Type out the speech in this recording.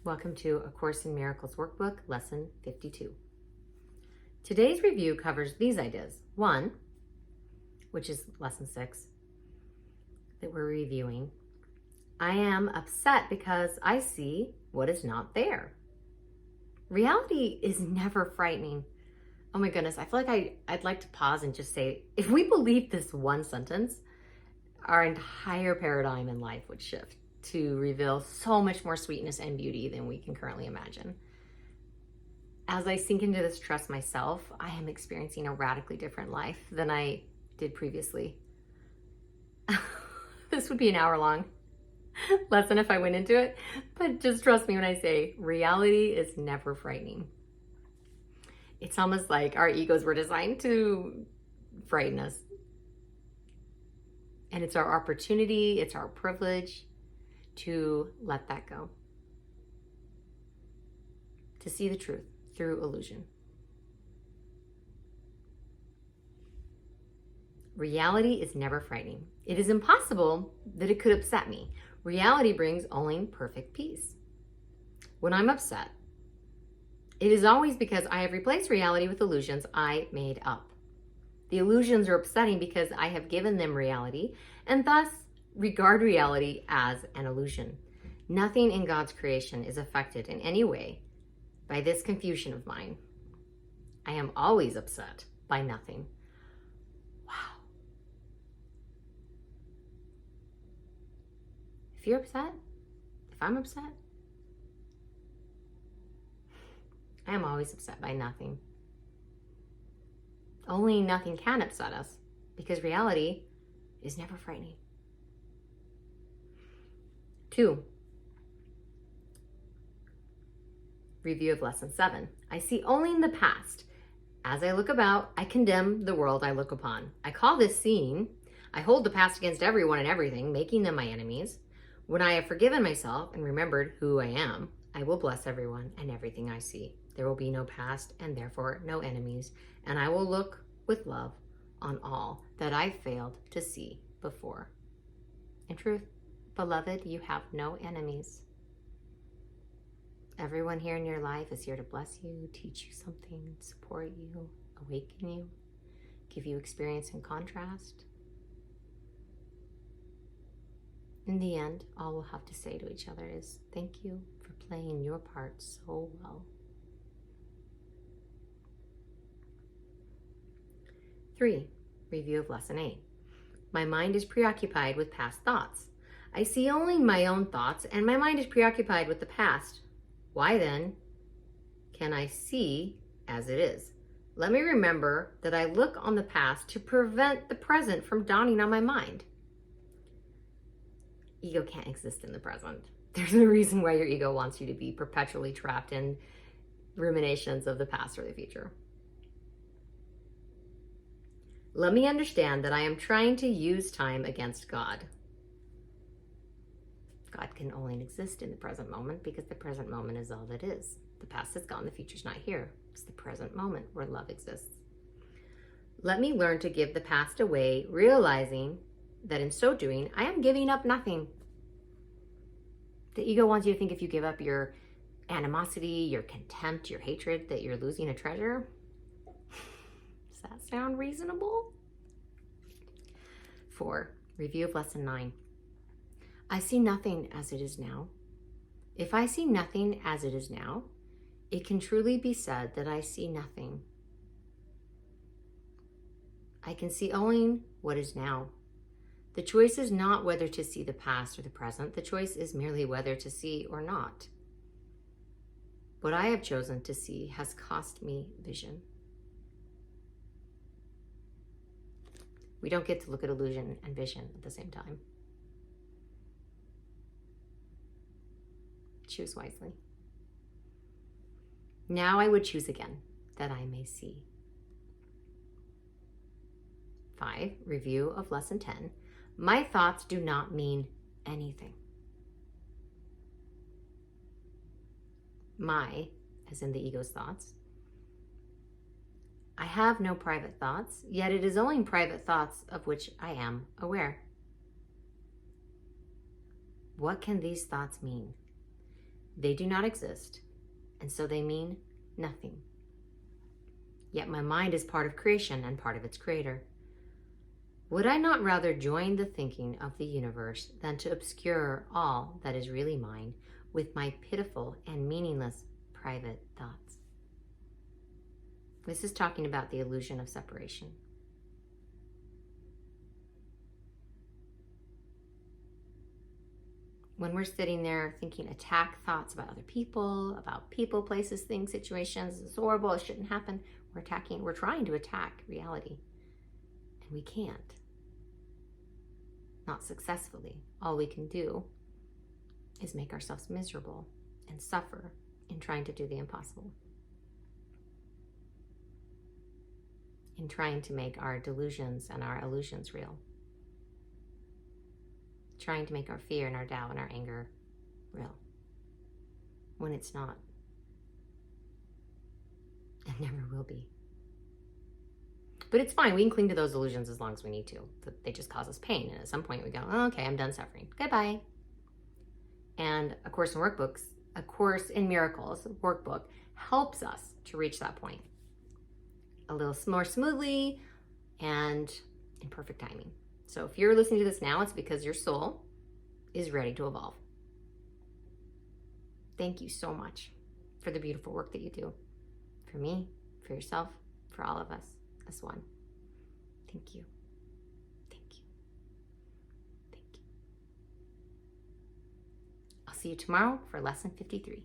Welcome to A Course in Miracles Workbook, Lesson 52. Today's review covers these ideas. One, which is Lesson 6 that we're reviewing. I am upset because I see what is not there. Reality is never frightening. Oh my goodness, I feel like I'd like to pause and just say, if we believe this one sentence, our entire paradigm in life would shift to reveal so much more sweetness and beauty than we can currently imagine. As I sink into this trust myself, I am experiencing a radically different life than I did previously. This would be an hour-long lesson if I went into it, but just trust me when I say reality is never frightening. It's almost like our egos were designed to frighten us. And it's our opportunity, it's our privilege to let that go. To see the truth through illusion. Reality is never frightening. It is impossible that it could upset me. Reality brings only perfect peace. When I'm upset, it is always because I have replaced reality with illusions I made up. The illusions are upsetting because I have given them reality and thus regard reality as an illusion. Nothing in God's creation is affected in any way by this confusion of mine. I am always upset by nothing. Wow. If you're upset, if I'm upset, I am always upset by nothing. Only nothing can upset us because reality is never frightening. 2, review of Lesson 7. I see only in the past. As I look about, I condemn the world I look upon. I call this seeing. I hold the past against everyone and everything, making them my enemies. When I have forgiven myself and remembered who I am, I will bless everyone and everything I see. There will be no past and therefore no enemies, and I will look with love on all that I failed to see before. In truth, beloved, you have no enemies. Everyone here in your life is here to bless you, teach you something, support you, awaken you, give you experience and contrast. In the end, all we'll have to say to each other is, thank you for playing your part so well. 3, review of Lesson 8. My mind is preoccupied with past thoughts. I see only my own thoughts, and my mind is preoccupied with the past. Why then can I see as it is? Let me remember that I look on the past to prevent the present from dawning on my mind. Ego can't exist in the present. There's a reason why your ego wants you to be perpetually trapped in ruminations of the past or the future. Let me understand that I am trying to use time against God. God can only exist in the present moment because the present moment is all that is. The past is gone, the future's not here. It's the present moment where love exists. Let me learn to give the past away, realizing that in so doing, I am giving up nothing. The ego wants you to think if you give up your animosity, your contempt, your hatred, that you're losing a treasure. Does that sound reasonable? 4, review of Lesson 9. I see nothing as it is now. If I see nothing as it is now, it can truly be said that I see nothing. I can see only what is now. The choice is not whether to see the past or the present. The choice is merely whether to see or not. What I have chosen to see has cost me vision. We don't get to look at illusion and vision at the same time. Choose wisely. Now I would choose again, that I may see. 5, review of Lesson 10. My thoughts do not mean anything. My, as in the ego's thoughts. I have no private thoughts, yet it is only private thoughts of which I am aware. What can these thoughts mean? They do not exist, and so they mean nothing. Yet my mind is part of creation and part of its creator. Would I not rather join the thinking of the universe than to obscure all that is really mine with my pitiful and meaningless private thoughts? This is talking about the illusion of separation. When we're sitting there thinking attack thoughts about other people, places, things, situations, it's horrible, it shouldn't happen, we're trying to attack reality. And we can't. Not successfully. All we can do is make ourselves miserable and suffer in trying to do the impossible. In trying to make our delusions and our illusions real. Trying to make our fear and our doubt and our anger real. When it's not. And never will be. But it's fine. We can cling to those illusions as long as we need to. They just cause us pain. And at some point we go, oh, okay, I'm done suffering. Goodbye. And A Course in Miracles workbook helps us to reach that point a little more smoothly and in perfect timing. So if you're listening to this now, it's because your soul is ready to evolve. Thank you so much for the beautiful work that you do. For me, for yourself, for all of us as one. Thank you. Thank you. Thank you. I'll see you tomorrow for lesson 53.